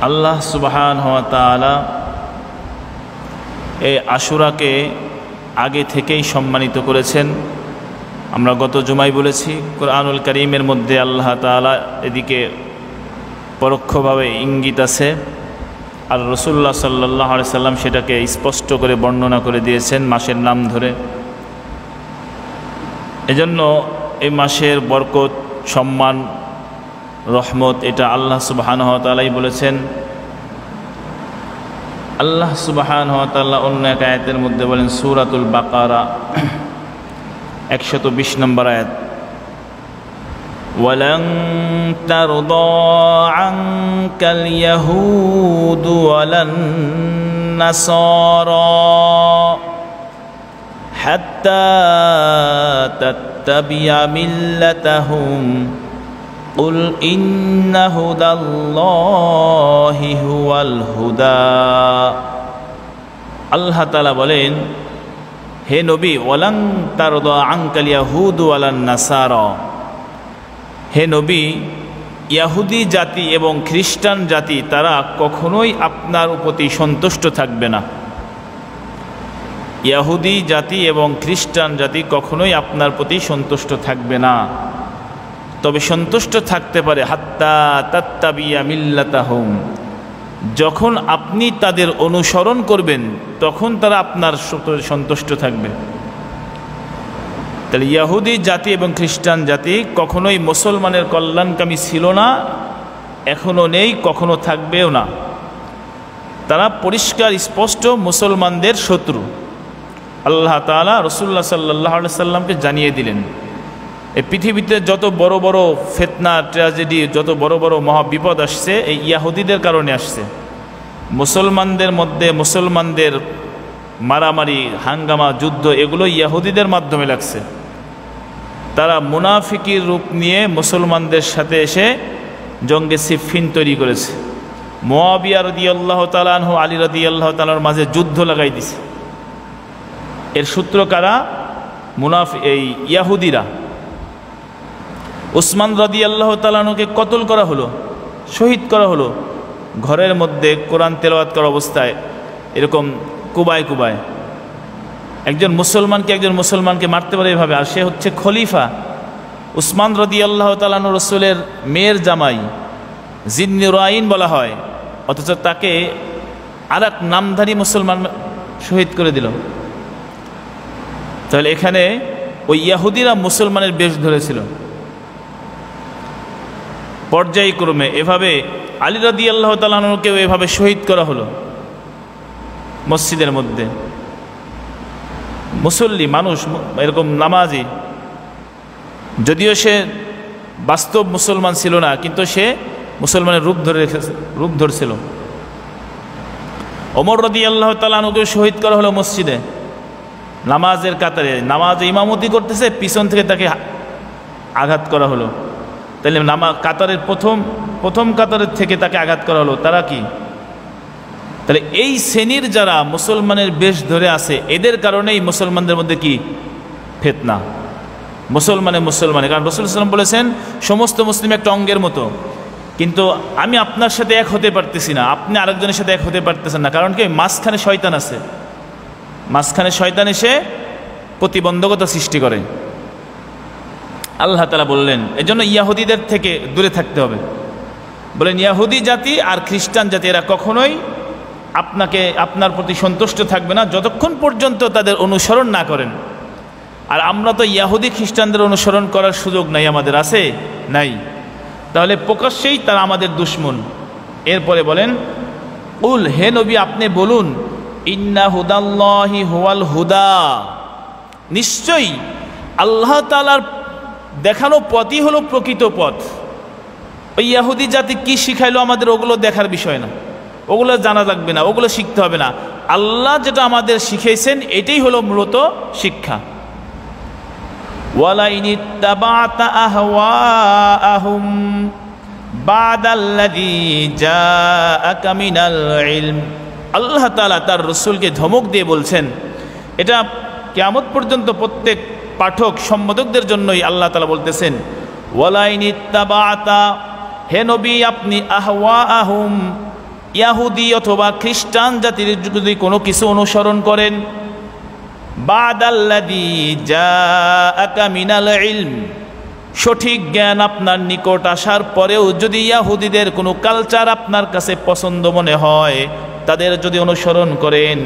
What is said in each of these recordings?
আল্লাহ সুবহানাহু ওয়া তাআলা এই আশুরাকে আগে থেকেই সম্মানিত করেছেন। আমরা গত জুমায় বলেছি কোরআনুল কারীমের মধ্যে আল্লাহ তাআলা এদিকে পরোক্ষভাবে ইঙ্গিত আছে, আর রাসূলুল্লাহ সাল্লাল্লাহু আলাইহি সাল্লাম সেটাকে স্পষ্ট করে বর্ণনা করে দিয়েছেন মাসের নাম ধরে। এজন্য এই মাসের বরকত, সম্মান, রহমত এটা আল্লাহ সুবহানাহু ওয়া তাআলাই বলেছেন। আল্লাহ সুবহানাহু ওয়া তাআলা অন্য এক আয়াতের মধ্যে বলেন, সূরাতুল বাকারা 120 নম্বর আয়াত, ওয়ালান তারদা আনকাল ইয়াহুদু ওয়ালান নাসারা হাত্তা তাত্তাবি'a মিল্লাতাহুম কুল ইন্না হুদাল্লাহি হুয়াল হুদা। আল্লাহ তাআলা বলেন, হে নবী, ওয়ালান তারদা আনকাল ইয়াহুদু ওয়ালান নাসারা, হে নবী, ইয়াহুদি জাতি এবং খ্রিস্টান জাতি তারা কখনোই আপনার প্রতি সন্তুষ্ট থাকবে না। ইয়াহুদি জাতি এবং খ্রিস্টান জাতি কখনোই আপনার প্রতি সন্তুষ্ট থাকবে না, তবে সন্তুষ্ট থাকতে পারে হাত্তা তাত্তাবিয়া মিল্লাতাহুম, যখন আপনি তাদের অনুসরণ করবেন তখন তারা আপনার সন্তুষ্ট থাকবে। তাহলে ইয়াহুদি জাতি এবং খ্রিস্টান জাতি কখনোই মুসলমানের কল্যাণকামী ছিল না, এখনও নেই, কখনো থাকবেও না। তারা পরিষ্কার স্পষ্ট মুসলমানদের শত্রু। আল্লাহ তাআলা রাসূলুল্লাহ সাল্লাল্লাহু আলাইহি সাল্লামকে জানিয়ে দিলেন, এই পৃথিবীতে যত বড় বড় ফিতনা, ট্র্যাজেডি, যত বড় বড় মহাবিপদ আসছে এই ইয়াহুদিদের কারণে আসছে। মুসলমানদের মধ্যে মুসলমানদের মারামারি, হাঙ্গামা, যুদ্ধ এগুলো ইয়াহুদিদের মাধ্যমে লাগছে। তারা মুনাফিকির রূপ নিয়ে মুসলমানদের সাথে এসে জঙ্গে সিফফিন তৈরি করেছে। মুআবিয়া রাদিয়াল্লাহু তাআলা আনহু আলী রাদিয়াল্লাহু তাআলার মাঝে যুদ্ধ লাগাই দিছে। এর সূত্র কারা? এই ইয়াহুদিরা। উসমান রাদিয়াল্লাহু তাআলা আনহুকে কতল করা হলো, শহীদ করা হলো ঘরের মধ্যে কোরআন তেলাওয়াত করা অবস্থায়, এরকম কুবায় কুবায়। একজন মুসলমানকে মারতে পারে এভাবে, আর সে হচ্ছে খলিফা। উসমান রাদিয়াল্লাহু তাআলা আনহু রাসূলের মেয়ের জামাই, জিন্নুরাইন বলা হয়, অথচ তাকে আর এক নামধারী মুসলমান শহীদ করে দিল। তাহলে এখানে ওই ইয়াহুদিরা মুসলমানের বেশ ধরেছিল। পর্যায়ক্রমে এভাবে আলী রাদিয়াল্লাহু তাআলা আনহুকেও এভাবে শহীদ করা হলো মসজিদের মধ্যে। মুসল্লি মানুষ, এরকম নামাজি, যদিও সে বাস্তব মুসলমান ছিল না, কিন্তু সে মুসলমানের রূপ ধরছিল। ওমর রাদিয়াল্লাহু তাআলা আনহুকেও শহীদ করা হলো মসজিদে, নামাজের কাতারে, নামাজে ইমামতি করতেছে, পিছন থেকে তাকে আঘাত করা হলো। তাহলে কাতারের প্রথম কাতারের থেকে তাকে আঘাত করা হলো। তারা কি? তাহলে এই শ্রেণীর যারা মুসলমানের বেশ ধরে আছে, এদের কারণেই মুসলমানদের মধ্যে কি ফিতনা। মুসলমানে কারণ রাসূল সাল্লাল্লাহু আলাইহি ওয়াসাল্লাম বলেছেন, সমস্ত মুসলিম একটা অঙ্গের মতো, কিন্তু আমি আপনার সাথে এক হতে পারতেছি না, আপনি আরেকজনের সাথে এক হতে পারতেছেন না। কারণ কি? মাঝখানে শয়তান আছে, মাঝখানে শয়তান এসে প্রতিবন্ধকতা সৃষ্টি করে। আল্লাহ তাআলা বললেন, এজন্য ইয়াহুদিদের থেকে দূরে থাকতে হবে। বলেন, ইয়াহুদি জাতি আর খ্রিস্টান জাতি এরা কখনোই আপনার প্রতি সন্তুষ্ট থাকবে না যতক্ষণ পর্যন্ত তাদের অনুসরণ না করেন। আর আমরা তো ইয়াহুদি খ্রিস্টানদের অনুসরণ করার সুযোগ নাই, আমাদের আছে নাই, তাহলে প্রকাশ্যেই তারা আমাদের দুশমন। এরপরে বলেন, কুল, হে নবী আপনি বলুন, ইন্না হুদাল্লাহি হুয়াল হুদা, নিশ্চয়ই আল্লাহ তাআলার দেখানো পথই হলো প্রকৃত পথ। ওই ইয়াহুদি জাতি কি শিখাইলো আমাদের, ওগুলো দেখার বিষয় না, ওগুলো জানা লাগবে না, ওগুলো শিখতে হবে না। আল্লাহ যেটা আমাদের শিখিয়েছেন এটাই হলো মূলত শিক্ষা। ওয়ালাইন ইত্তাবা'তা আহওয়াআহুম বাদাল্লাযী জাআকা মিনাল ইলম, আল্লাহ তাআলা তার রাসূলকে ধমক দিয়ে বলছেন, এটা কিয়ামত পর্যন্ত প্রত্যেক পাঠক সম্বোধকদের জন্যই আল্লাহ তাআলা বলতেছেন, ওয়ালাইন ইত্তাবা'তা, হে নবী আপনি আহওয়াআহুম ইয়াহুদি অথবা খ্রিস্টান জাতির যদি কোনো কিছু অনুসরণ করেন, বাদাল্লাযী জাআকা মিনাল ইলম, সঠিক জ্ঞান আপনার নিকট আসার পরেও যদি ইয়াহুদিদের কোনো কালচার আপনার কাছে পছন্দ মনে হয়, তাদের যদি অনুসরণ করেন,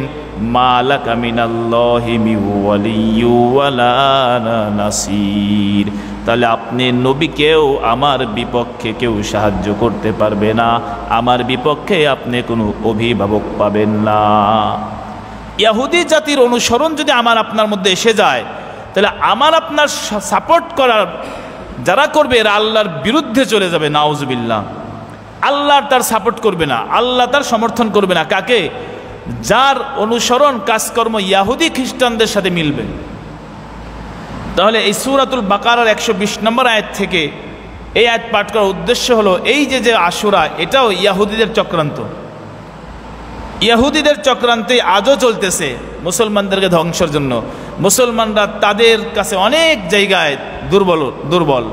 মা লাকা মিনাল্লাহি মিন ওয়ালিয়্যিন ওয়ালা নাসীর, তাহলে আপনি নবীকেও আমার বিপক্ষে কেউ সাহায্য করতে পারবে না, আমার বিপক্ষে আপনি কোনো অভিভাবক পাবেন না। ইহুদি জাতির অনুসরণ যদি আমার আপনার মধ্যে এসে যায়, তাহলে আমার আপনার সাপোর্ট করার যারা করবে এরা আল্লাহর বিরুদ্ধে চলে যাবে, নাউজুবিল্লাহ। আল্লাহ তার সাপোর্ট করবে না, আল্লাহ তার সমর্থন করবে না। কাকে? যার অনুসরণ কাজকর্ম ইহুদি খ্রিস্টানদের সাথে মিলবে। তাহলে এই সূরাতুল বাকারার 120 নম্বর আয়াত থেকে এই আয়াত পাঠ করার উদ্দেশ্য হলো এই যে আশুরা, এটাও ইহুদিদের চক্রান্ত। ইহুদিদের চক্রান্তে আজও চলতেছে মুসলমানদেরকে ধ্বংসের জন্য। মুসলমানরা তাদের কাছে অনেক জায়গায় দুর্বল,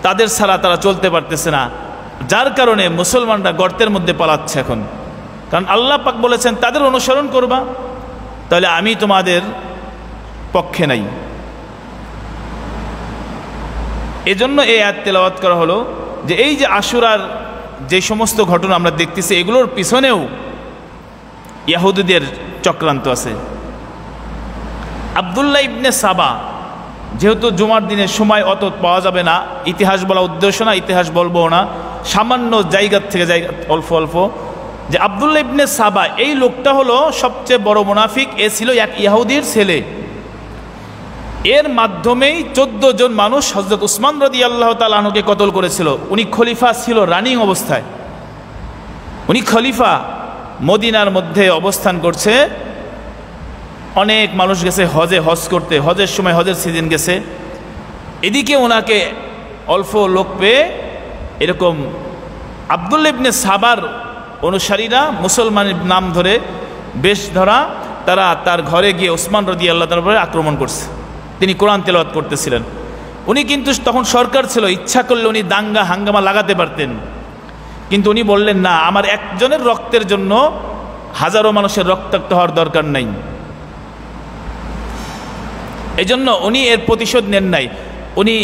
তাদের ছাড়া তারা চলতে পারতেছে না, যার কারণে মুসলমানরা গর্তের মধ্যে পালাচ্ছে এখন। কারণ আল্লাহ পাক বলেছেন তাদের অনুসরণ করবা, তাহলে আমি তোমাদের পক্ষে নাই। এজন্য এই আয়াত তেলাওয়াত করা হলো যে এই যে আশুরার যে সমস্ত ঘটনা আমরা দেখতেছি, এগুলোর পিছনেও ইহুদিদের চক্রান্ত আছে। আব্দুল্লাহ ইবনে সাবা, যেহেতু জুমার দিনের সময় অত পাওয়া যাবে না, ইতিহাস বলা উদ্দেশ্য না, ইতিহাস বলবো না, সামান্য জায়গার থেকে জায়গা অল্প অল্প, যে আব্দুল্লাহ ইবনে সাবা এই লোকটা হলো সবচেয়ে বড় মুনাফিক। এ ছিল এক ইহুদির ছেলে। এর মাধ্যমেই 14 জন মানুষ হযরত উসমান রাদিয়াল্লাহু তাআলা আনহুকে কতল করেছিল। উনি খলিফা ছিল রানিং অবস্থায়, উনি খলিফা, মদিনার মধ্যে অবস্থান করছে। অনেক মানুষ গেছে হজ করতে, হজের সময় হজের সিজন গেছে। এদিকে ওনাকে অল্প লোক পেয়ে এরকম আব্দুল্লাহ ইবনে সাবার অনুসারীরা, মুসলমানের নাম ধরে বেশ ধরা, তারা তার ঘরে গিয়ে উসমান রাদিয়াল্লাহু তাআলার উপরে আক্রমণ করছে। তিনি কোরআন তেলাওয়াত করতেছিলেন। উনি কিন্তু তখন সরকার ছিল, ইচ্ছা করলে উনি দাঙ্গা হাঙ্গামা লাগাতে পারতেন, কিন্তু উনি বললেন না, আমার একজনের রক্তের জন্য হাজারো মানুষের রক্তাক্ত হওয়ার দরকার নাই। এজন্য উনি এর প্রতিশোধ নেন নাই, উনি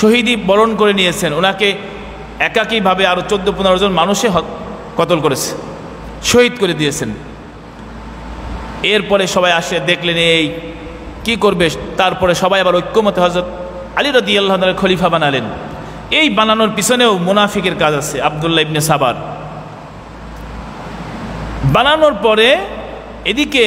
শহীদি বরণ করে নিয়েছেন। ওনাকে একাকীভাবে আরও 14-15 জন মানুষে কতল করেছে, শহীদ করে দিয়েছেন। এরপরে সবাই আসে, দেখলেন এই কি করবে। তারপরে সবাই আবার ঐক্যমতে হযরত আলী রাদিয়াল্লাহু আনহু খলিফা বানালেন। এই বানানোর পিছনেও মুনাফিকের কাজ আছে আব্দুল্লাহ ইবনে সাবার। বানানোর পরে এদিকে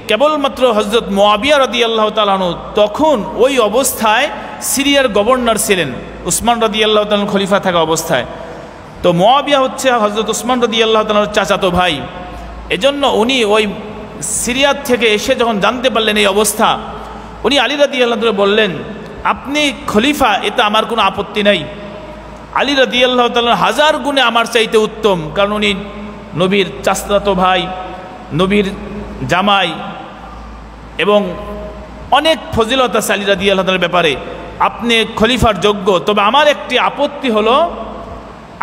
কেবলমাত্র হযরত মুআবিয়া রাদিয়াল্লাহু তাআলা আনহু তখন ওই অবস্থায় সিরিয়ার গভর্নর ছিলেন, উসমান রাদিয়াল্লাহু তাআলা খলিফা থাকা অবস্থায়। তো মুআবিয়া হচ্ছে হযরত উসমান রাদিয়াল্লাহু তাআলার চাচাতো ভাই। এজন্য উনি ওই সিরিয়ার থেকে এসে যখন জানতে পারলেন এই অবস্থা, উনি আলী রাদিয়াল্লাহু তাআলা বললেন, আপনি খলিফা, এতে আমার কোনো আপত্তি নাই। আলী রাদিয়াল্লাহু তাআলা 1000 গুণে আমার চাইতে উত্তম, কারণ উনি নবীর চাচাতো ভাই, নবীর জামাই, এবং অনেক ফজিলত আছে আলী রাদিয়াল্লাহু তাআলার ব্যাপারে। আপনি খলিফার যোগ্য, তবে আমার একটি আপত্তি হলো,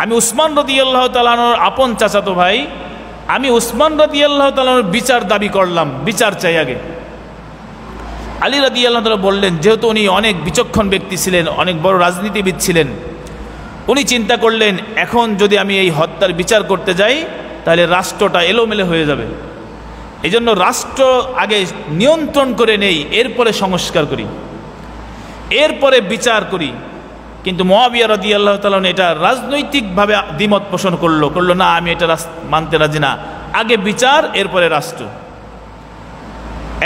আমি উসমান রাদিয়াল্লাহু তাআলার আপন চাচাতো ভাই, আমি উসমান রাদিয়াল্লাহু তাআলার বিচার দাবি করলাম, বিচার চাই আগে। আলী রাদিয়াল্লাহু তাআলা বললেন, যেহেতু উনি অনেক বিচক্ষণ ব্যক্তি ছিলেন, অনেক বড় রাজনীতিবিদ ছিলেন, উনি চিন্তা করলেন এখন যদি আমি এই হত্যার বিচার করতে যাই তাহলে রাষ্ট্রটা এলোমেলো হয়ে যাবে। এই জন্য রাষ্ট্র আগে নিয়ন্ত্রণ করে নেই, এরপরে সংস্কার করি, এরপরে বিচার করি। কিন্তু মুআবিয়া রাদিয়াল্লাহু তাআলা এটা রাজনৈতিকভাবে দ্বিমত পোষণ করলো না, আমি এটা মানতে রাজি না, আগে বিচার এরপরে রাষ্ট্র।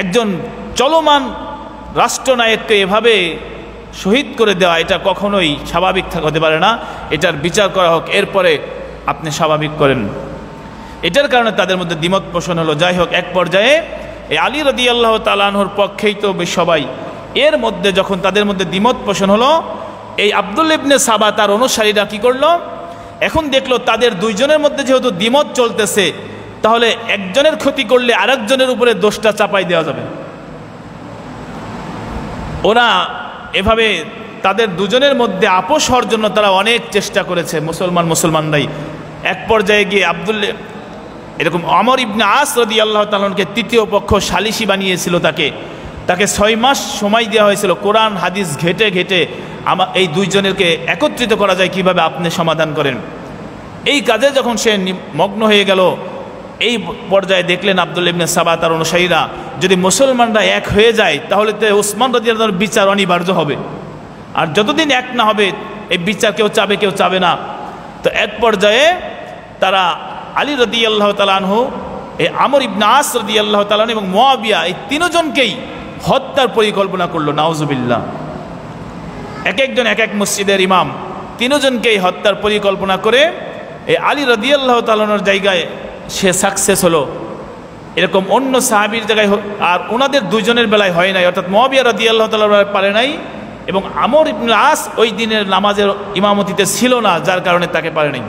একজন চলমান রাষ্ট্রনায়ককে এভাবে শহীদ করে দেওয়া, এটা কখনোই স্বাভাবিক হতে পারে না। এটার বিচার করা হোক, এরপরে আপনি স্বাভাবিক করেন। এটার কারণে তাদের মধ্যে দ্বিমত পোষণ হলো। যাই হোক, এক পর্যায়ে এই আলী রাদিয়াল্লাহু তাআলা আনহুর পক্ষেই তো সবাই। এর মধ্যে যখন তাদের মধ্যে দ্বিমত পোষণ হলো, এই আব্দুল্লাহ ইবনে সাবা তার অনুসারীরা কি করলো, এখন দেখলো তাদের দুইজনের মধ্যে যেহেতু দ্বিমত চলতেছে, তাহলে একজনের ক্ষতি করলে আরেকজনের উপরে দোষটা চাপাই দেওয়া যাবে। ওরা এভাবে তাদের দুজনের মধ্যে আপোষ হওয়ার জন্য তারা অনেক চেষ্টা করেছে, মুসলমানরাই। এক পর্যায়ে গিয়ে এরকম আমর ইবনে আস রাদিয়াল্লাহু তাআলাকে তৃতীয় পক্ষ সালিসি বানিয়েছিল, তাকে 6 মাস সময় দেওয়া হয়েছিল কোরআন হাদিস ঘেটে ঘেটে এই দুইজনেরকে একত্রিত করা যায় কিভাবে আপনি সমাধান করেন। এই কাজে যখন সে মগ্ন হয়ে গেল, এই পর্যায়ে দেখলেন আব্দুল্লাহ ইবনে সাবা তার অনুসারীরা যদি মুসলমানরা এক হয়ে যায় তাহলে তো ওসমান রাদিয়াল্লাহু তাআলার বিচার অনিবার্য হবে, আর যতদিন এক না হবে এই বিচার কেউ চাবে না। তো এক পর্যায়ে তারা আলী রাদিয়াল্লাহু তাআলা আনহু, এই আমর ইবনে আস রাদিয়াল্লাহু তাআলা এবং মুয়াবিয়া, এই তিনজনকেই হত্যার পরিকল্পনা করলো। নাউজুবিল্লাহ। এক একজন এক এক মসজিদের ইমাম, তিনজনকেই হত্যার পরিকল্পনা করে এই আলী রাদিয়াল্লাহু তাআলার জায়গায় সে সাকসেস হলো। এরকম অন্য সাহাবীর জায়গায় আর ওনাদের দুজনের বেলায় হয় নাই, অর্থাৎ মুয়াবিয়া রাদিয়াল্লাহু তাআলা পারে নাই এবং আমর ইবনে আস ওই দিনের নামাজের ইমামতিতে ছিল না, যার কারণে তাকে পারে নাই।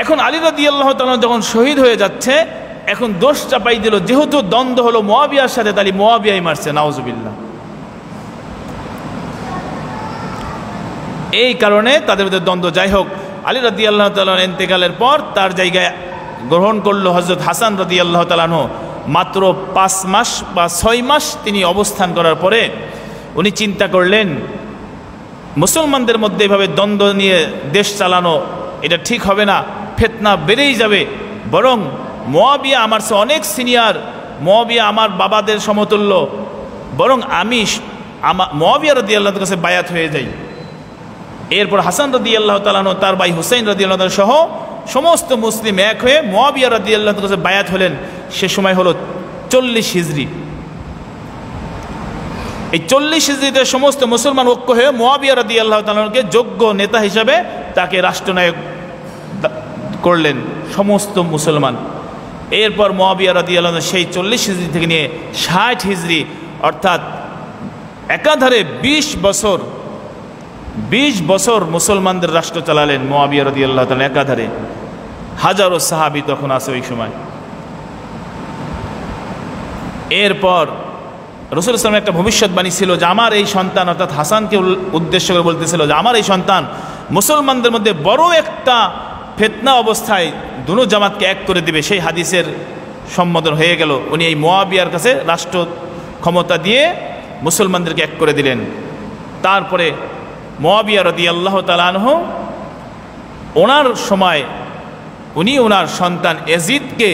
এখন আলী রাদিয়াল্লাহু তাআলা যখন শহীদ হয়ে যাচ্ছে, এখন দোষ চাপাই দিল, যেহেতু দ্বন্দ্ব হলো মুয়াবিয়ার সাথে, তাহলে মুয়াবিয়াই মারছে। নাউজুবিল্লাহ। এই কারণে তাদের মধ্যে দ্বন্দ্ব। যাই হোক, আলী রাদিয়াল্লাহু তাআলার ইন্তেকালের পর তার জায়গায় গ্রহণ করলো হযরত হাসান রাদিয়াল্লাহু তাআলা আনহু। মাত্র 5 মাস বা 6 মাস তিনি অবস্থান করার পরে উনি চিন্তা করলেন, মুসলমানদের মধ্যে এভাবে দ্বন্দ্ব নিয়ে দেশ চালানো এটা ঠিক হবে না, ফিতনা বেড়েই যাবে। বরং মুয়াবিয়া আমার চেয়ে অনেক সিনিয়র, মুয়াবিয়া আমার বাবাদের সমতুল্য, বরং আমি মুয়াবিয়া রাদিয়াল্লাহু তাআলার কাছে বায়াত হয়ে যাই। এরপর হাসান রাদিয়াল্লাহু তাআলা আনহু তার ভাই হুসাইন রাদিয়াল্লাহু তাআলা সহ সমস্ত মুসলিম এক হয়ে মুয়াবিয়া রাদিয়াল্লাহু তাআলার কাছে বায়াত হলেন। সে সময় হলো 40 হিজরি। এই 40 হিজরিতে সমস্ত মুসলমান ঐক্য হয়ে মুয়াবিয়া রাদিয়াল্লাহু তাআলাকে যোগ্য নেতা হিসাবে তাকে রাষ্ট্রনায়ক করলেন সমস্ত মুসলমান। এরপর মুয়াবিয়া রাদিয়াল্লাহু তাআলা সেই 40 হিজরি থেকে নিয়ে 60 হিজরি, অর্থাৎ একাধারে 20 বছর মুসলমানদের রাষ্ট্র চালালেন মুয়াবিয়া রাদিয়াল্লাহু তাআলা একাধারে। হাজারো সাহাবী তখন আছে ওই সময়। এরপর রাসূল সাল্লাল্লাহু আলাইহি ওয়াসাল্লাম একটা ভবিষ্যৎবাণী ছিল যে আমার এই সন্তান, অর্থাৎ হাসানকে উদ্দেশ্য করে বলতেছিল যে আমার এই সন্তান মুসলমানদের মধ্যে বড় একটা ফিতনা অবস্থায় দুনো জামাতকে এক করে দিবে। সেই হাদিসের সম্বোধন হয়ে গেল। উনি এই মুয়াবিয়ার কাছে রাষ্ট্র ক্ষমতা দিয়ে মুসলমানদেরকে এক করে দিলেন। তারপরে মুয়াবিয়া রাদিয়াল্লাহু তাআলা আনহু ওনার সময় উনি ওনার সন্তান ইয়াজিদকে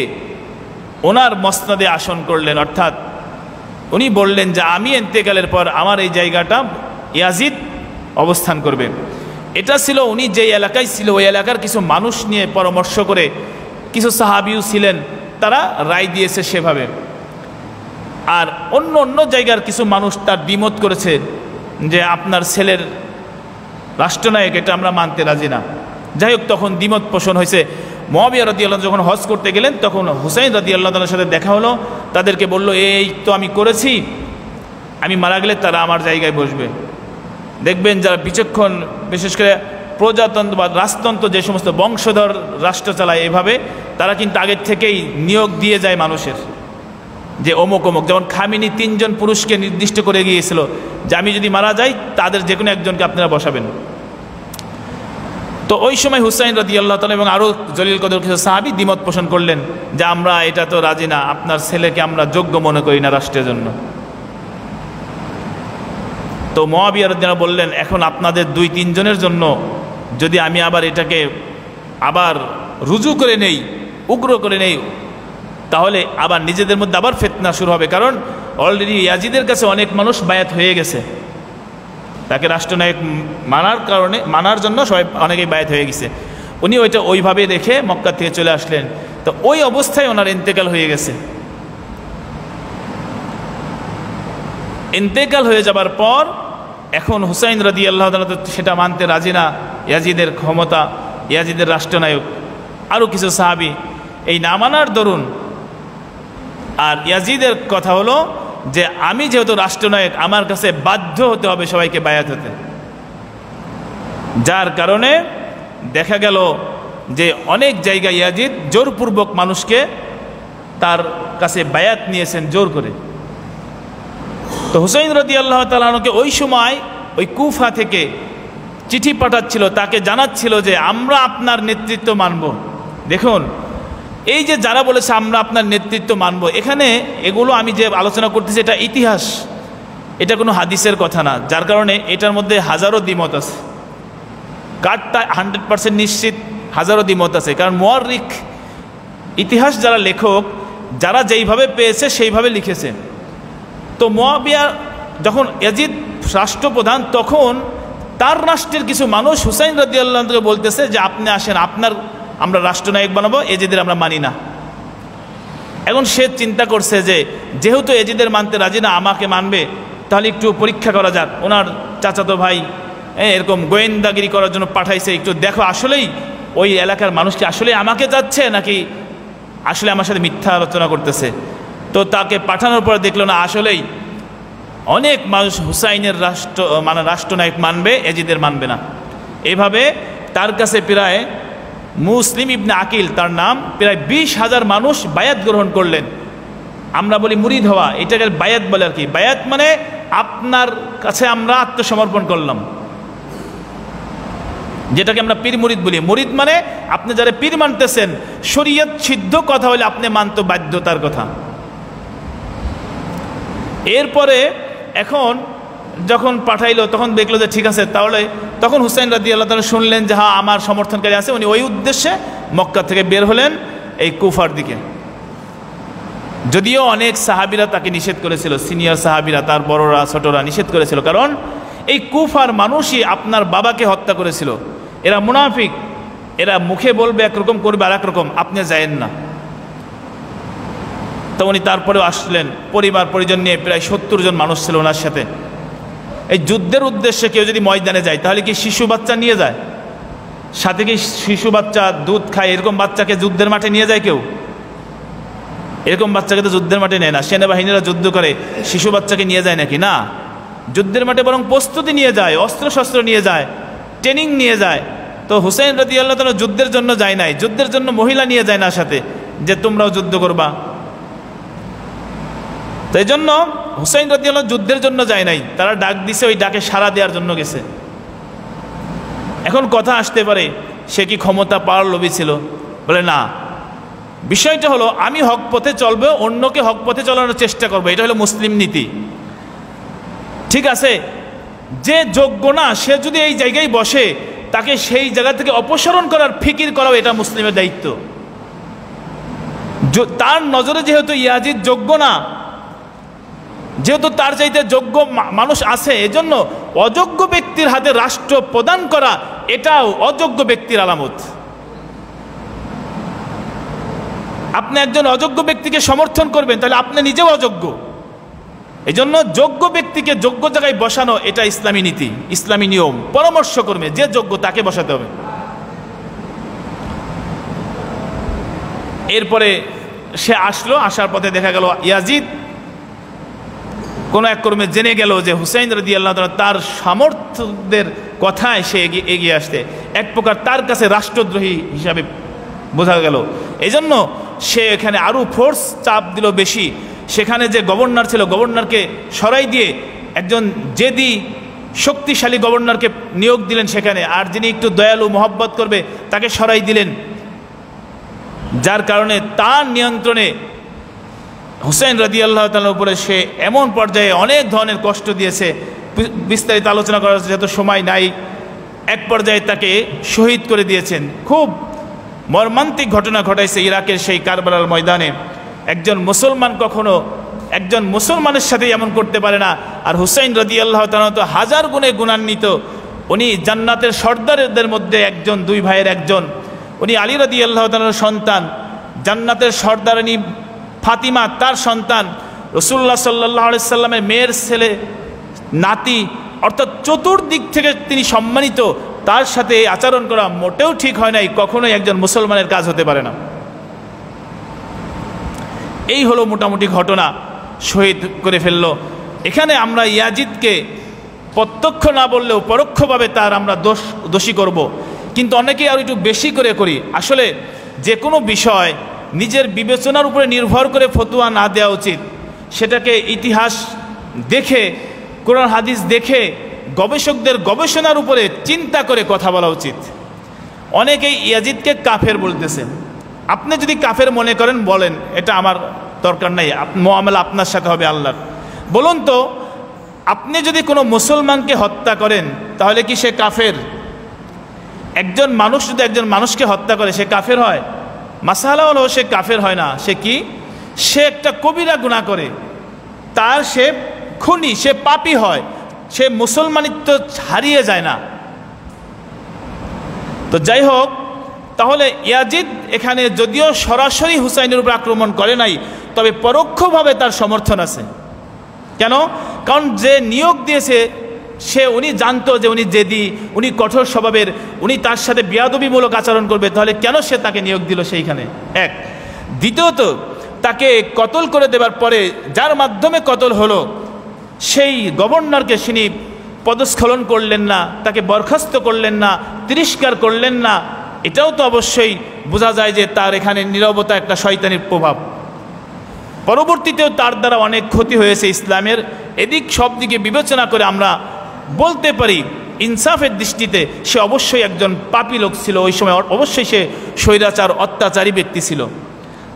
ওনার মসনদে আসন করলেন, অর্থাৎ উনি বললেন যে আমি ইন্তেকালের পর আমার এই জায়গাটা ইয়াজিদ অবস্থান করবে। এটা ছিল উনি যে এলাকায় ছিল ওই এলাকার কিছু মানুষ নিয়ে পরামর্শ করে, কিছু সাহাবীও ছিলেন, তারা রায় দিয়েছে সেভাবে। আর অন্য জায়গার কিছু মানুষ তার দ্বিমত করেছে যে আপনার ছেলের রাষ্ট্রনায়ক, এটা আমরা মানতে রাজি না। যাই হোক, তখন দ্বিমত পোষণ হয়েছে। মুয়াবিয়া রাদিয়াল্লাহু যখন হজ করতে গেলেন তখন হুসাইন রাদিয়াল্লাহু তাআলার সাথে দেখা হলো। তাদেরকে বলল, এই তো আমি করেছি, আমি মারা গেলে তারা আমার জায়গায় বসবে। দেখবেন যারা বিচক্ষণ, বিশেষ করে প্রজাতন্ত্র বা রাজতন্ত্র, যে সমস্ত বংশধর রাষ্ট্র চালায় এভাবে, তারা কিন্তু আগের থেকেই নিয়োগ দিয়ে যায় মানুষের, যে অমুক অমুক। যেমন খামিনি 3 জন পুরুষকে নির্দিষ্ট করে গিয়েছিল যে আমি যদি মারা যাই তাদের যে কোনো একজনকে আপনারা বসাবেন। তো ওই সময় হুসাইন রাদিয়াল্লাহু তাআলা এবং আরও জলিল কদর কিছু সাহাবী দ্বিমত পোষণ করলেন যে আমরা এটা তো রাজি না, আপনার ছেলেকে আমরা যোগ্য মনে করি না রাষ্ট্রের জন্য। তো মুয়াবিয়া রাদিয়াল্লাহু বললেন, এখন আপনাদের 2-3 জনের জন্য যদি আমি আবার এটাকে আবার রুজু করে নেই, উগ্র করে নেই, তাহলে আবার নিজেদের মধ্যে আবার ফিতনা শুরু হবে। কারণ অলরেডি ইয়াজিদের কাছে অনেক মানুষ বায়াত হয়ে গেছে, তাকে রাষ্ট্রনায়ক মানার জন্য সবাই অনেকেই বায়াত হয়ে গেছে। উনি ওইটা ওইভাবে রেখে মক্কা থেকে চলে আসলেন। তো ওই অবস্থায় ওনার ইন্তেকাল হয়ে গেছে। ইন্তেকাল হয়ে যাবার পর এখন হুসাইন রাদিয়াল্লাহু তাআলা সেটা মানতে রাজি না, ইয়াজিদের ক্ষমতা, ইয়াজিদের রাষ্ট্রনায়ক। আরও কিছু সাহাবী এই না মানার দরুন, আর ইয়াজিদের কথা হলো যে আমি যেহেতু রাষ্ট্রনায়ক, আমার কাছে বাধ্য হতে হবে সবাইকে বায়াত হতে। যার কারণে দেখা গেল যে অনেক জায়গায় ইয়াজিদ জোরপূর্বক মানুষকে তার কাছে বায়াত নিয়েছেন জোর করে। তো হুসাইন রাদিয়াল্লাহু তাআলা আনহুকে ওই সময় ওই কুফা থেকে চিঠি পাঠাচ্ছিল, তাকে জানাচ্ছিল যে আমরা আপনার নেতৃত্ব মানব। দেখুন, এই যে যারা বলেছে আমরা আপনার নেতৃত্ব মানব, এখানে এগুলো আমি যে আলোচনা করতেছি এটা ইতিহাস, এটা কোনো হাদিসের কথা না, যার কারণে এটার মধ্যে হাজারো দ্বিমত আছে। কারটা 100% নিশ্চিত, হাজারো দ্বিমত আছে। কারণ মুয়াররিখ, ইতিহাস যারা লেখক, যারা যেইভাবে পেয়েছে সেইভাবে লিখেছে। তো মুয়াবিয়া যখন ইয়াজিদ রাষ্ট্রপ্রধান, তখন তার রাষ্ট্রের কিছু মানুষ হুসাইন রাদিয়াল্লাহু আনহুকে বলতেছে যে আপনি আসেন, আমরা রাষ্ট্রনায়ক বানাবো, এজিদের আমরা মানি না। এখন সে চিন্তা করছে যে যেহেতু এজিদের মানতে রাজি না, আমাকে মানবে, তাহলে একটু পরীক্ষা করা যাক। ওনার চাচাতো ভাই এরকম গোয়েন্দাগিরি করার জন্য পাঠাইছে, একটু দেখো আসলেই ওই এলাকার মানুষ কি আসলে আমাকে যাচ্ছে নাকি আসলে আমার সাথে মিথ্যা আলোচনা করতেছে। তো তাকে পাঠানোর পর দেখলো না, আসলেই অনেক মানুষ হুসাইনের রাষ্ট্রনায়ক মানবে, এজিদের মানবে না। এইভাবে তার কাছে প্রায় মুসলিম ইবনে আকিল তার নাম, প্রায় 20,000 মানুষ বায়াত গ্রহণ করলেন। আমরা বলি মুরিদ হওয়া, এটাকে বায়াত বলে আর কি। বায়াত মানে আপনার কাছে আমরা আত্মসমর্পণ করলাম, যেটাকে আমরা পীর মুরিদ বলি। মুরিদ মানে আপনি যারা পীর মানতেছেন, শরীয়ত সিদ্ধ কথা হলে আপনি মানতে বাধ্যতার কথা। এরপরে এখন যখন পাঠাইলো, তখন দেখলো যে ঠিক আছে, তাহলে তখন হুসাইন রাদিয়াল্লাহু তাআলা শুনলেন যে হ্যাঁ আমার সমর্থনকারী আছে। উনি ওই উদ্দেশ্যে মক্কা থেকে বের হলেন এই কুফার দিকে। যদিও অনেক সাহাবীরা তাকে নিষেধ করেছিল, সিনিয়র সাহাবীরা, তার বড়রা ছোটরা নিষেধ করেছিল, কারণ এই কুফার মানুষই আপনার বাবাকে হত্যা করেছিল। এরা মুনাফিক, এরা মুখে বলবে একরকম, করবে আর একরকম, আপনি যায়েন না। তো উনি তারপরেও আসলেন, পরিবার পরিজন নিয়ে, প্রায় 70 জন মানুষ ছিল ওনার সাথে। এই যুদ্ধের উদ্দেশ্যে কেউ যদি ময়দানে যায়, তাহলে কি শিশু বাচ্চা নিয়ে যায়? সাথে কি শিশু বাচ্চা দুধ খায় এরকম বাচ্চাকে যুদ্ধের মাঠে নিয়ে যায় কেউ? এরকম বাচ্চাকে তো যুদ্ধের মাঠে নেয় না। সেনাবাহিনীরা যুদ্ধ করে, শিশু বাচ্চাকে নিয়ে যায় নাকি? না, যুদ্ধের মাঠে বরং প্রস্তুতি নিয়ে যায়, অস্ত্রশস্ত্র নিয়ে যায়, ট্রেনিং নিয়ে যায়। তো হুসাইন রাদিয়াল্লাহু তাআলা যুদ্ধের জন্য যায় নাই, যুদ্ধের জন্য মহিলা নিয়ে যায় না সাথে, যে তোমরাও যুদ্ধ করবা। তো এই জন্য হুসাইন রাদিয়াল্লাহু যুদ্ধের জন্য যায় নাই, তারা ডাক দিছে, ওই ডাকে সাড়া দেওয়ার জন্য গেছে। এখন কথা আসতে পারে সে কি ক্ষমতা পাওয়ার লোভী ছিল? বলে না, বিষয়টা হলো আমি হক পথে চলবো, অন্যকে হক পথে চলানোর চেষ্টা করবো, এটা হলো মুসলিম নীতি। ঠিক আছে, যে যোগ্য না সে যদি এই জায়গায় বসে, তাকে সেই জায়গা থেকে অপসারণ করার ফিকির করাও এটা মুসলিমের দায়িত্ব। তার নজরে যেহেতু ইয়াজিদ যোগ্য না, যেহেতু তার চাইতে যোগ্য মানুষ আছে, এজন্য অযোগ্য ব্যক্তির হাতে রাষ্ট্র প্রদান করা এটাও অযোগ্য ব্যক্তির আলামত। আপনি একজন অযোগ্য ব্যক্তিকে সমর্থন করবেন, তাহলে আপনি নিজেও অযোগ্য। এজন্য যোগ্য ব্যক্তিকে যোগ্য জায়গায় বসানো এটা ইসলামী নীতি, ইসলামী নিয়ম। পরামর্শ করবে যে যোগ্য তাকে বসাতে হবে। এরপরে সে আসলো, আসার পথে দেখা গেল ইয়াজিদ কোনো এক কর্মে জেনে গেল যে হুসাইন রাদিয়াল্লাহু তাআলা তার সামর্থ্যদের কথায় সে এগিয়ে আসতে, এক প্রকার তার কাছে রাষ্ট্রদ্রোহী হিসাবে বোঝা গেল। এই জন্য সে এখানে আরও ফোর্স চাপ দিল বেশি। সেখানে যে গভর্নর ছিল, গভর্নরকে সরাই দিয়ে একজন জেদি শক্তিশালী গভর্নরকে নিয়োগ দিলেন সেখানে, আর যিনি একটু দয়ালু মহব্বত করবে তাকে সরাই দিলেন। যার কারণে তার নিয়ন্ত্রণে হুসাইন রাদিয়াল্লাহু তাআলার উপরে সে এমন পর্যায়ে অনেক ধরনের কষ্ট দিয়েছে, বিস্তারিত আলোচনা করার যেহেতু সময় নাই। এক পর্যায়ে তাকে শহীদ করে দিয়েছেন। খুব মর্মান্তিক ঘটনা ঘটাইছে ইরাকের সেই কারবালার ময়দানে। একজন মুসলমান কখনো একজন মুসলমানের সাথে এমন করতে পারে না। আর হুসাইন রাদিয়াল্লাহু তাআলা তো হাজার গুণে গুণান্বিত। উনি জান্নাতের সর্দারদের মধ্যে একজন, দুই ভাইয়ের একজন। উনি আলী রাদিয়াল্লাহু তাআলার সন্তান, জান্নাতের সর্দারিনী ফাতিমা তার সন্তান, রাসূলুল্লাহ সাল্লাল্লাহু আলাইহি সাল্লামের মেয়ের ছেলে, নাতি, অর্থাৎ চতুর্দিক থেকে তিনি সম্মানিত। তার সাথে আচরণ করা মোটেও ঠিক হয় নাই, কখনোই একজন মুসলমানের কাজ হতে পারে না। এই হলো মোটামুটি ঘটনা, শহীদ করে ফেলল। এখানে আমরা ইয়াজিদকে প্রত্যক্ষ না বললেও পরোক্ষভাবে তার আমরা দোষী করব, কিন্তু অনেকেই আর একটু বেশি করে করি। আসলে যে কোনো বিষয় নিজের বিবেচনার উপরে নির্ভর করে ফতোয়া না দেওয়া উচিত। সেটাকে ইতিহাস দেখে, কোরআন হাদিস দেখে গবেষকদের গবেষণার উপরে চিন্তা করে কথা বলা উচিত। অনেকেই ইয়াজিদকে কাফের বলতেছে। আপনি যদি কাফের মনে করেন বলেন, এটা আমার দরকার নাই, মুআমালা আপনার সাথে হবে আল্লাহর। বলুন তো, আপনি যদি কোনো মুসলমানকে হত্যা করেন তাহলে কি সে কাফের? একজন মানুষ যদি একজন মানুষকে হত্যা করে সে কাফের হয়? মাসালা হলো সে কাফের হয় না। সে কি? সে একটা কবিরা গুনাহ করে, তার সে খুনি, সে পাপী হয়, সে মুসলমানিত্ব হারিয়ে যায় না। তো যাই হোক, তাহলে ইয়াজিদ এখানে যদিও সরাসরি হুসাইনের উপর আক্রমণ করে নাই, তবে পরোক্ষভাবে তার সমর্থন আছে। কেন? কারণ যে নিয়োগ দিয়েছে উনি জানতো যে উনি জেদি, উনি কঠোর স্বভাবের, উনি তার সাথে বেয়াদবিমূলক আচরণ করবে, তাহলে কেন সে তাকে নিয়োগ দিল সেইখানে? এক। দ্বিতীয়ত, তাকে কতল করে দেবার পরে যার মাধ্যমে কতল হলো সেই গভর্নরকে তিনি পদস্খলন করলেন না, তাকে বরখাস্ত করলেন না, তিরস্কার করলেন না। এটাও তো অবশ্যই বোঝা যায় যে তার এখানে নীরবতা একটা শয়তানির প্রভাব। পরবর্তীতেও তার দ্বারা অনেক ক্ষতি হয়েছে ইসলামের। এদিক সব দিকে বিবেচনা করে আমরা বলতে পারি ইনসাফের দৃষ্টিতে সে অবশ্যই একজন পাপী লোক ছিল। ওই সময় অবশ্যই সে স্বৈরাচার, অত্যাচারী ব্যক্তি ছিল।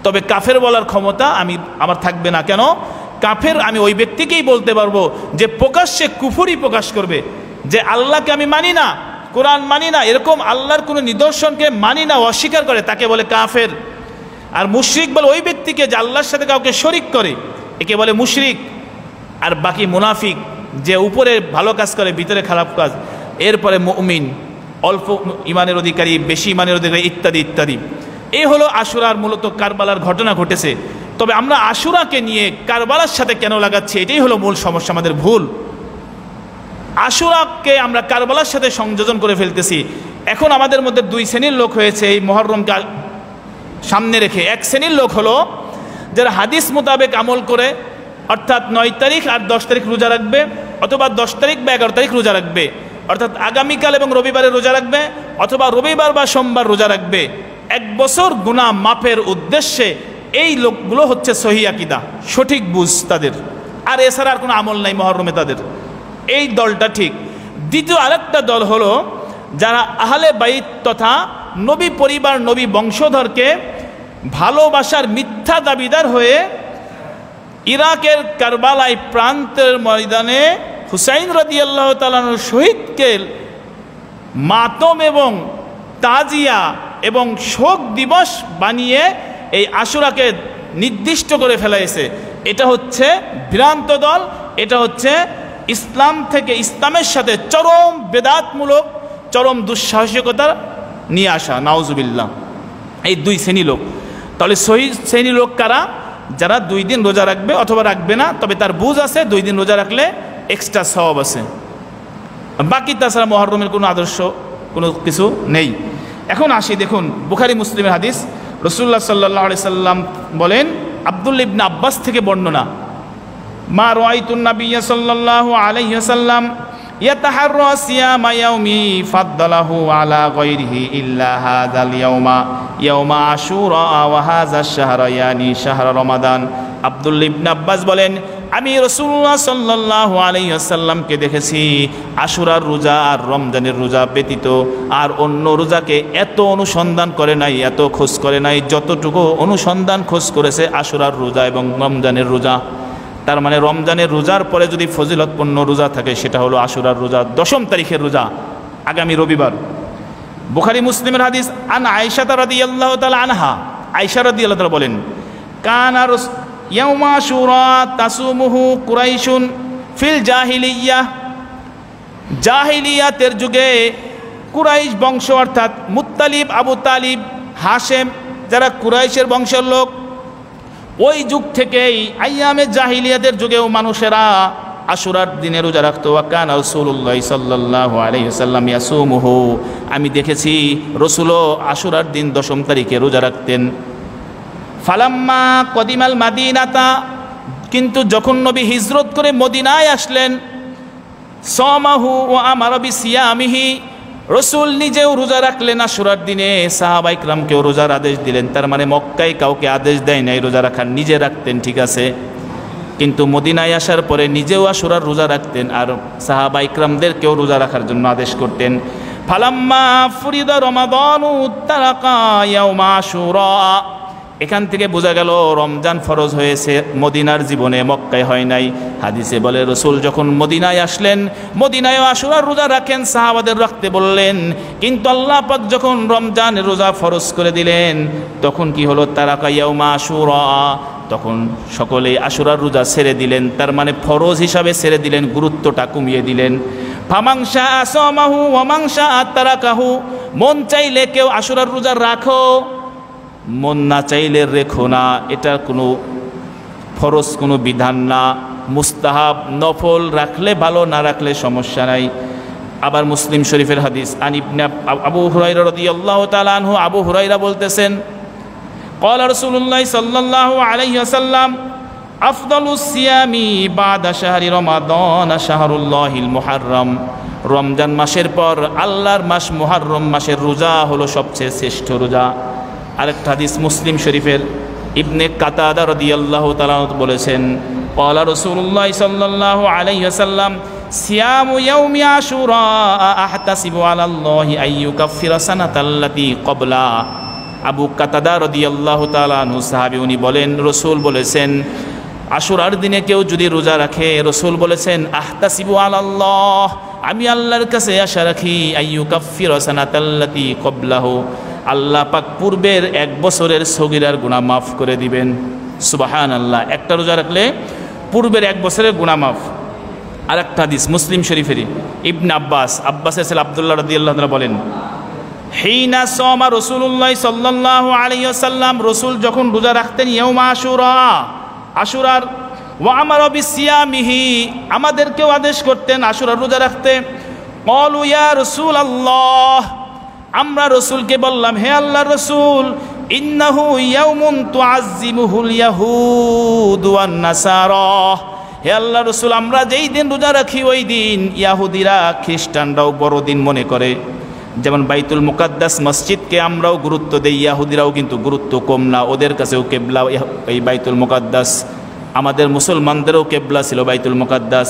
তবে কাফের বলার ক্ষমতা আমার থাকবে না। কেন? কাফের আমি ওই ব্যক্তিকেই বলতে পারবো যে প্রকাশ্যে কুফরি প্রকাশ করবে, যে আল্লাহকে আমি মানি না, কোরআন মানি না, এরকম আল্লাহর কোনো নিদর্শনকে মানি না, অস্বীকার করে, তাকে বলে কাফের। আর মুশরিক বলে ওই ব্যক্তিকে যে আল্লাহর সাথে কাউকে শরিক করে, একে বলে মুশরিক। আর বাকি মুনাফিক, যে উপরে ভালো কাজ করে ভিতরে খারাপ কাজ, এরপরে মুমিন, অল্প ইমানের অধিকারী, বেশি ইমানের অধিকারী, ইত্যাদি ইত্যাদি। এই হলো আশুরার মূলত কারবালার ঘটনা ঘটেছে। তবে আমরা আশুরাকে নিয়ে কারবালার সাথে কেন লাগাচ্ছি, এটাই হলো মূল সমস্যা, আমাদের ভুল। আশুরাকে আমরা কারবালার সাথে সংযোজন করে ফেলতেছি। এখন আমাদের মধ্যে দুই শ্রেণীর লোক হয়েছে এই মুহররমকে সামনে রেখে। এক শ্রেণীর লোক হলো যারা হাদিস মোতাবেক আমল করে, অর্থাৎ 9 তারিখ আর 10 তারিখ রোজা রাখবে, অথবা 10 তারিখ বা 11 তারিখ রোজা রাখবে, অর্থাৎ আগামীকাল এবং রবিবারে রোজা রাখবে, অথবা রবিবার বা সোমবার রোজা রাখবে। 1 বছর গুনাহ মাফের উদ্দেশ্যে এই লোকগুলো হচ্ছে সহিহ আকীদা, সঠিক বুঝ তাদের। আর এছাড়া আর কোনো আমল নাই মুহররমে তাদের। এই দলটা ঠিক। দ্বিতীয় আরেকটা দল হলো যারা আহলে বাইত তথা নবী পরিবার, নবী বংশধরকে ভালোবাসার মিথ্যা দাবিদার হয়ে ইরাকের কারবালায় প্রান্তের ময়দানে হুসাইন রাদিয়াল্লাহু তাআলা শহীদকে মাতম এবং তাজিয়া এবং শোক দিবস বানিয়ে এই আশুরাকে নির্দিষ্ট করে ফেলাইছে। এটা হচ্ছে ভ্রান্ত দল। এটা হচ্ছে ইসলাম থেকে, ইসলামের সাথে চরম বেদাতমূলক, চরম দুঃসাহসিকতা নিয়ে আসা, নাউজুবিল্লাহ। এই দুই শ্রেণী লোক। তাহলে সহি শ্রেণী লোক কারা? যারা 2 দিন রোজা রাখবে অথবা রাখবে না, তবে তার বুঝ আছে 2 দিন রোজা রাখলে এক্সট্রা সওয়াব আছে। বাকি তাছাড়া মুহররমের কোনো আদর্শ, কোনো কিছু নেই। এখন আসি, দেখুন বুখারী মুসলিমের হাদিস। রাসূলুল্লাহ সাল্লাল্লাহু আলাইহি সাল্লাম বলেন, আব্দুল্লাহ ইবনে আব্বাস থেকে বর্ণনা, মা রাআইতুন নাবিয়্য সাল্লাল্লাহু আলাইহি ওয়াসাল্লাম ইয়াতাহাররা সিয়ামা ইয়াউমি ফাদ্দালাহু আলা গায়রিহি ইল্লা হাযাল ইয়াউমা আশুরা ওয়া হাযা শাহরা ইয়ানি শাহরা রমাদান। আব্দুল্লাহ ইবনে আব্বাস বলেন, আমি রাসূলুল্লাহ সাল্লাল্লাহু আলাইহি ওয়াসাল্লামকে দেখেছি আশুরার রোজা আর রমজানের রোজা ব্যতীত আর অন্য রোজাকে এত অনুসন্ধান করে নাই, এত খোঁজ করে নাই যতটুকু অনুসন্ধান খোঁজ করেছে আশুরার রোজা এবং রমজানের রোজা। তার মানে রমজানের রোজার পরে যদি ফজিলতপূর্ণ রোজা থাকে সেটা হলো আশুরার রোজা, 10 তারিখের রোজা, আগামী রবিবার। বুখারী মুসলিমের হাদিস, আন আয়েশা রাদিয়াল্লাহু তাআলা আনহা, আয়েশা রাদিয়াল্লাহু তাআলা বলেন, কানা ইয়াউমা আশুরা তাসুমুহু কুরাইশুন ফিল জাহিলিয়াহ। জাহিলিয়াতের যুগে কুরাইশ বংশ অর্থাৎ মুত্তালিব, আবু তালিব, হাশেম, যারা কুরাইশের বংশের লোক, ওই যুগ থেকেই আইয়ামে জাহিলিয়াতের যুগেও মানুষেরা আশুরার দিনে রোজা রাখতো। ওয়া কানা রাসূলুল্লাহ সাল্লাল্লাহু আলাইহি ওয়াসাল্লাম ইয়াসুমুহু, আমি দেখেছি রাসূলও আশুরার দিন 10 তারিখে রোজা রাখতেন। ফালাম্মা কদিমাল মাদিনাতা, কিন্তু যখন নবী হিজরত করে মদিনায় আসলেন, সামাহু ওয়া আমারা বিসিয়ামিহি, রসুল নিজেও রোজা রাখলেন আশুরার দিনে, সাহাবা ইকরামকেও রোজার আদেশ দিলেন। তার মানে মক্কায় কাউকে আদেশ দেয় নাই রোজা রাখার, নিজে রাখতেন, ঠিক আছে। কিন্তু মদিনায় আসার পরে নিজেও আশুরার রোজা রাখতেন আর সাহাবা ইকরামদেরকেও রোজা রাখার জন্য আদেশ করতেন। ফালাম্মা ফুরিদা রমাদানু তারাকা ইয়াউমা আশুরা, এখান থেকে বোঝা গেল রমজান ফরজ হয়েছে মদিনার জীবনে, মক্কায় হয় নাই। হাদিসে বলে রসুল যখন মদিনায় আসলেন, মদিনায়ও আশুরার রোজা রাখেন, সাহাবাদের রাখতে বললেন, কিন্তু আল্লাহ পাক যখন রমজানের রোজা ফরজ করে দিলেন তখন কি হলো, তারাকা ইয়াউমা আশুরা, তখন সকলে আশুরার রোজা ছেড়ে দিলেন। তার মানে ফরজ হিসাবে ছেড়ে দিলেন, গুরুত্বটা কমিয়ে দিলেন। ফামাংশা আসামাহু ওয়ামাংশা তারাকাহু, মন চাইলে কেউ আশুরার রোজা রাখো, মন না চাইলে রেখো না, এটা কোনো ফরজ কোনো বিধান না, মুস্তাহাব নফল, রাখলে ভালো, না রাখলে সমস্যা নাই। আবার মুসলিম শরীফের হাদিস আন ইবনে আবু হুরায়রা রাদিয়াল্লাহু তাআলা আনহু, আবু হুরায়রা বলতেছেন ক্বালা রাসূলুল্লাহ সাল্লাল্লাহু আলাইহি ওয়াসাল্লাম আফদালুস সিয়ামি বাদা শাহরি রমাদান শাহরুল্লাহিল মুহাররম, রমজান মাসের পর আল্লাহর মাস মুহররম মাসের রোজা হলো সবচেয়ে শ্রেষ্ঠ রোজা। আরেকটা হাদিস মুসলিম শরীফের ইবনে কাতাদা রাদিয়াল্লাহু তাআলা বলেছেন ক্বালা রাসূলুল্লাহ সাল্লাল্লাহু আলাইহি ওয়াসাল্লাম সিয়ামু ইয়াউমি আশুরা আহতাসিবু আলাল্লাহি আইয়ুকাফিরা সানাতাল্লাতী ক্বাবলা। আবু কাতাদা রাদিয়াল্লাহু তাআলা আনহু সাহাবী, উনি বলেন রাসূল বলেছেন আশুরার দিনে কেউ যদি রোজা রাখে, রাসূল বলেছেন আহতাসিবু আলাল্লাহ, আমি আল্লাহর কাছে আশা রাখি, আইয়ুকাফিরা সানাতাল্লাতী ক্বাবলাহু, আল্লাহ পাক পূর্বের 1 বছরের সগীরার গুনাহ মাফ করে দিবেন। সুবহানাল্লাহ, একটা রোজা রাখলে পূর্বের 1 বছরের গুনাহ মাফ। আরেকটা হাদিস মুসলিম শরীফেরই ইবনে আব্বাসের ছেলে আব্দুল্লাহ রাদিয়াল্লাহু তাআলা বলেন হিনা সামা রাসূলুল্লাহ সাল্লাল্লাহু আলাইহি ওয়াসাল্লাম, রাসূল যখন রোজা রাখতেন ইয়াউমা আশুরা, আশুরার, ওয়া আমারা বিসিয়ামিহি, আমাদেরকেও আদেশ করতেন আশুরার রোজা রাখতে। ক্বালু ইয়া রাসূলুল্লাহ, আমরা রসুলকে বললাম হে আল্লাহর রসুল, ইন্নাহু ইয়াউমুন তুআজ্জিমুহুল ইয়াহুদ ওয়ান নাসারা, হে আল্লাহর রসুল আমরা যেই দিন রোজা রাখি ওই দিন ইয়াহুদিরা খ্রিস্টানরাও বড়দিন মনে করে। যেমন বাইতুল মুকাদ্দাস মসজিদকে আমরাও গুরুত্ব দেই, ইয়াহুদিরাও কিন্তু গুরুত্ব কম না, ওদের কাছেও কেবলা এই বাইতুল মুকাদ্দাস, আমাদের মুসলমানদেরও কেবলা ছিল বাইতুল মুকাদ্দাস।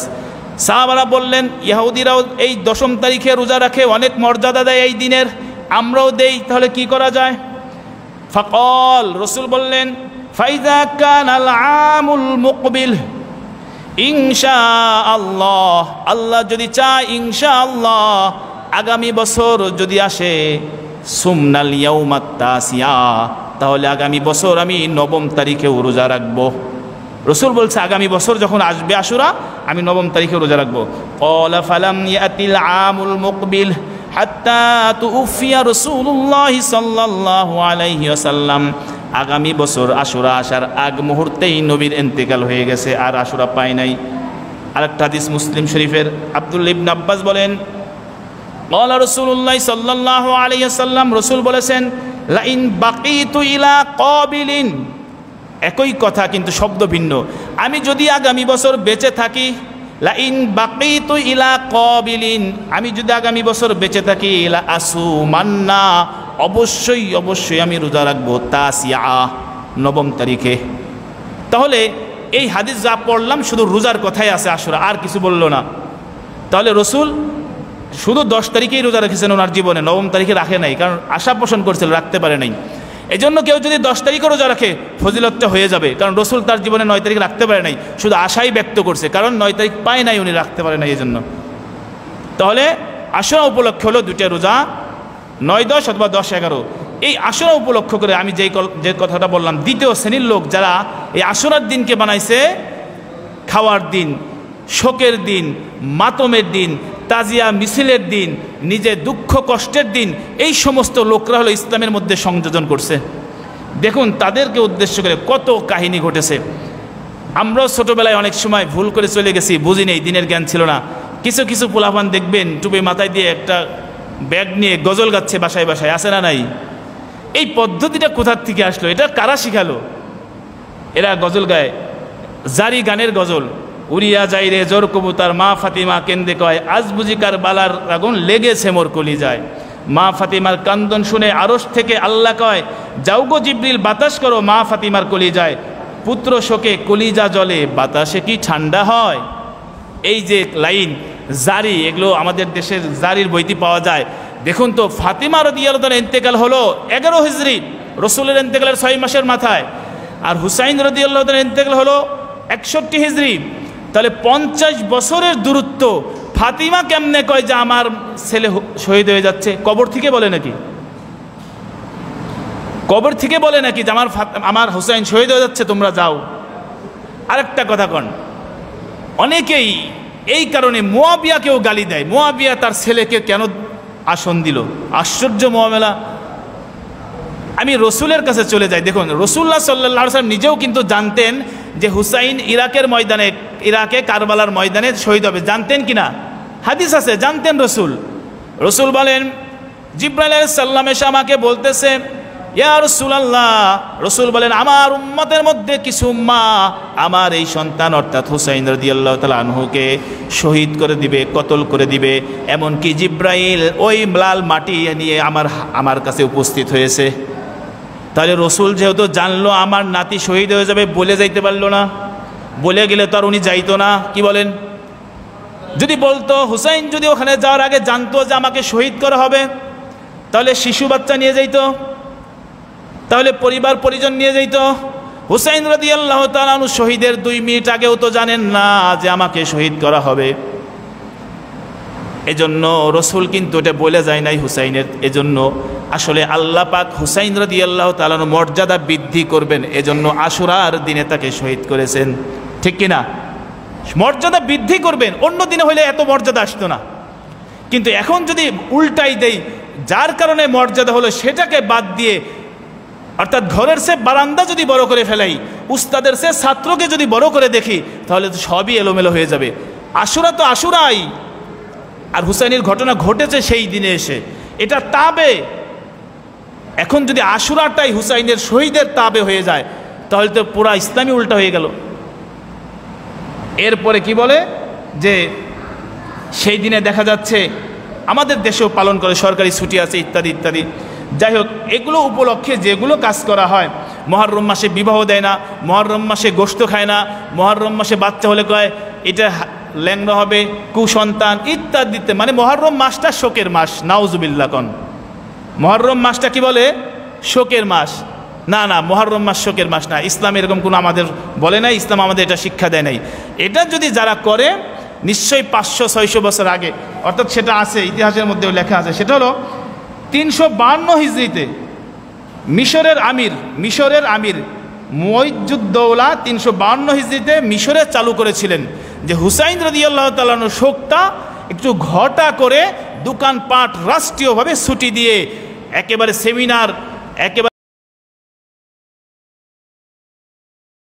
সাহাবারা বললেন ইহুদিরাও এই 10 তারিখে রোজা রাখে, অনেক মর্যাদা দেয় এই দিনের, আমরাও দেই, তাহলে কি করা যায়? ফাকাল, রসুল বললেন ফাইজা কানাল আমুল মুকবিল ইনশাআল্লাহ, আল্লাহ যদি চায় ইনশাআল্লাহ আগামী বছর যদি আসে, সুমনাল ইয়াউমাত তাসিয়া, তাহলে আগামী বছর আমি 9 তারিখেও রোজা রাখবো। রসুল বলছে আগামী বছর যখন আসবে আশুরা আমি 9 তারিখে রোজা রাখবো। ক্বালা ফালাম ইয়াতিল আমুল মুকবিল হাত্তা তুফিয়া রাসূলুল্লাহ সাল্লাল্লাহু আলাইহি ওয়াসাল্লাম, আগামী বছর আশুরা আসার আগ মুহূর্তেই নবীর ইন্তেকাল হয়ে গেছে, আর আশুরা পায় নাই। আরেকটা হাদিস মুসলিম শরীফের আব্দুল্লাহ ইবনে আব্বাস বলেন ক্বালা রাসূলুল্লাহ সাল্লাল্লাহু আলাইহি ওয়াসাল্লাম, রসুল বলেছেন লাইন বাকিতু ইলা কাবিলিন, একই কথা কিন্তু শব্দ ভিন্ন, আমি যদি আগামী বছর বেঁচে থাকি, লাইন বাকিতু ইলা কাবিলিন, আমি যদি আগামী বছর বেঁচে থাকি, লা আসুমান্না, অবশ্যই অবশ্যই আমি রোজা রাখবো তাসিয়া, 9 তারিখে। তাহলে এই হাদিস যা পড়লাম শুধু রোজার কথাই আছে, আশুরা আর কিছু বললো না। তাহলে রসুল শুধু 10 তারিখেই রোজা রেখেছেন ওনার জীবনে, 9 তারিখে রাখে নাই, কারণ আশা পোষণ করছিল রাখতে পারে নাই। এই জন্য কেউ যদি 10 তারিখে রোজা রাখে ফজিলতটা হয়ে যাবে, কারণ রসুল তার জীবনে 9 তারিখ রাখতে পারে নাই, শুধু আশাই ব্যক্ত করছে, কারণ 9 তারিখ পায় নাই, উনি রাখতে পারে নাই এই জন্য। তাহলে আশুরা উপলক্ষে হলো 2টা রোজা, 9-10 অথবা 10-11। এই আশুরা উপলক্ষ করে আমি যে কথাটা বললাম, দ্বিতীয় শ্রেণীর লোক যারা এই আশুরার দিনকে বানাইছে খাওয়ার দিন, শোকের দিন, মাতমের দিন, তাজিয়া মিছিলের দিন, নিজে দুঃখ কষ্টের দিন, এই সমস্ত লোকরা হলো ইসলামের মধ্যে সংযোজন করছে। দেখুন তাদেরকে উদ্দেশ্য করে কত কাহিনী ঘটেছে। আমরাও ছোটোবেলায় অনেক সময় ভুল করে চলে গেছি, বুঝি নেই, দিনের জ্ঞান ছিল না। কিছু কিছু পোলাপান দেখবেন টুপি মাথায় দিয়ে একটা ব্যাগ নিয়ে গজল গাচ্ছে বাসায় বাসায়, আসে না নাই? এই পদ্ধতিটা কোথার থেকে আসলো? এটা কারা শিখালো? এরা গজল গায়, জারি গানের গজল, উড়িয়া যাই রে জোর কবুতার, মা ফাতিমা কেন্দে কয়, আজ বুঝি কার বালার আগুন লেগেছে মোর কলি যায়। মা ফাতিমার কান্দন শুনে আরশ থেকে আল্লাহ কয়, যাও গো জিবরিল বাতাস করো মা ফাতিমার কলি যায়। পুত্র শোকে কলিজা জলে বাতাসে কি ঠান্ডা হয়। এই যে লাইন জারি, এগুলো আমাদের দেশের জারির বইটি পাওয়া যায়। দেখুন তো, ফাতিমা রাদিয়াল্লাহু তাআলা ইন্তেকাল হলো 11 হিজরি, রসুলের ইন্তেকালের 6 মাসের মাথায়, আর হুসাইন রাদিয়াল্লাহু তাআলা ইন্তেকাল হলো 61 হিজরি। তাহলে 50 বছরের দূরত্ব। ফাতিমা কেমনে কয় যে আমার ছেলে শহীদ হয়ে যাচ্ছে? কবর থেকে বলে নাকি? কবর থেকে বলে নাকি যে আমার হুসাইন শহীদ হয়ে যাচ্ছে, তোমরা যাও? আরেকটা কথা কন, অনেকেই এই কারণে মুয়াবিয়াকেও গালি দেয়। মুয়াবিয়া তার ছেলেকে কেন আসন দিল? আশ্চর্য মুআমালা। আমি রসুলের কাছে চলে যাই। দেখুন, রসুল্লাহ সাল্লাল্লাহু আলাইহি ওয়াসাল্লাম নিজেও কিন্তু জানতেন যে হুসাইন ইরাকের ময়দানে, ইরাকে কারবালার ময়দানে শহীদ হবে। জানতেন কিনা? হাদিস আছে, জানতেন রসুল। রসুল বলেন, জিবরাইল আলাইহিস সালাম এসে আমাকে বলতেছে, ইয়া রাসূলুল্লাহ, রসুল বলেন আমার উম্মতের মধ্যে কিছু উম্মাহ আমার এই সন্তান অর্থাৎ হুসাইন রাদিয়াল্লাহু তাআলা আনহুকে শহীদ করে দিবে, কতল করে দিবে। এমনকি জিবরাইল ওই লাল মাটি নিয়ে আমার কাছে উপস্থিত হয়েছে। তাহলে রসুল যেহেতু জানলো আমার নাতি শহীদ হয়ে যাবে, বলে যাইতে পারলো না? বলে গেলে তো আর উনি যাইতো না। কি বলেন? যদি বলতো, হুসাইন যদি ওখানে যাওয়ার আগে জানতো যে আমাকে শহীদ করা হবে, তাহলে শিশু বাচ্চা নিয়ে যাইতো, তাহলে পরিবার পরিজন নিয়ে যাইত। হুসাইন রাদিয়াল্লাহু তাআলা আনহু শহীদের 2 মিনিট আগেও তো জানেন না যে আমাকে শহীদ করা হবে। এজন্য রসুল কিন্তু এটা বলে যায় নাই হুসাইনের। এজন্য আসলে আল্লাহ পাক হুসাইন রাদিয়াল্লাহু তাআলা আনহুর মর্যাদা বৃদ্ধি করবেন, এজন্য আশুরার দিনে তাকে শহীদ করেছেন। ঠিক কিনা? মর্যাদা বৃদ্ধি করবেন, অন্য দিনে হলে এত মর্যাদা আসতো না। কিন্তু এখন যদি উল্টাই দেই, যার কারণে মর্যাদা হলো সেটাকে বাদ দিয়ে, অর্থাৎ ঘরের সে বারান্দা যদি বড় করে ফেলাই, উস্তাদের সে ছাত্রকে যদি বড় করে দেখি, তাহলে তো সবই এলোমেলো হয়ে যাবে। আশুরা তো আশুরাই, আর হুসাইনের ঘটনা ঘটেছে সেই দিনে এসে, এটা তাবে। এখন যদি আশুরাটাই হুসাইনের শহীদের তাবে হয়ে যায়, তাহলে তো পুরা ইসলামী উল্টা হয়ে গেল। এরপরে কি বলে যে সেই দিনে দেখা যাচ্ছে আমাদের দেশেও পালন করে, সরকারি ছুটি আছে ইত্যাদি ইত্যাদি। যাই হোক, এগুলো উপলক্ষে যেগুলো কাজ করা হয়, মুহররম মাসে বিবাহ দেয় না, মুহররম মাসে গোশত খায় না, মুহররম মাসে বাচ্চা হলে কয় এটা ল্যাংড়া হবে, কুসন্তান ইত্যাদিতে। মানে মুহররম মাসটা শোকের মাস। নাউজুবিল্লাহ কন, মুহররম মাসটা কি বলে? শোকের মাস। না না, মুহররম মাস শোকের মাস না। ইসলাম এরকম কোনো আমাদের বলে নাই, ইসলাম আমাদের এটা শিক্ষা দেয় নাই। এটা যদি যারা করে, নিশ্চয়ই 500-600 বছর আগে, অর্থাৎ সেটা আছে ইতিহাসের মধ্যেও লেখা আছে। সেটা হলো 352 হিজরিতে মিশরের আমির মুইজুদ্দৌলা 352 হিজরিতে মিশরে চালু করেছিলেন যে হুসাইন রাদিয়াল্লাহু তাআলা আনহু শোকটা একটু ঘটা করে দোকানপাট রাষ্ট্রীয়ভাবে ছুটি দিয়ে একেবারে সেমিনার, একেবারে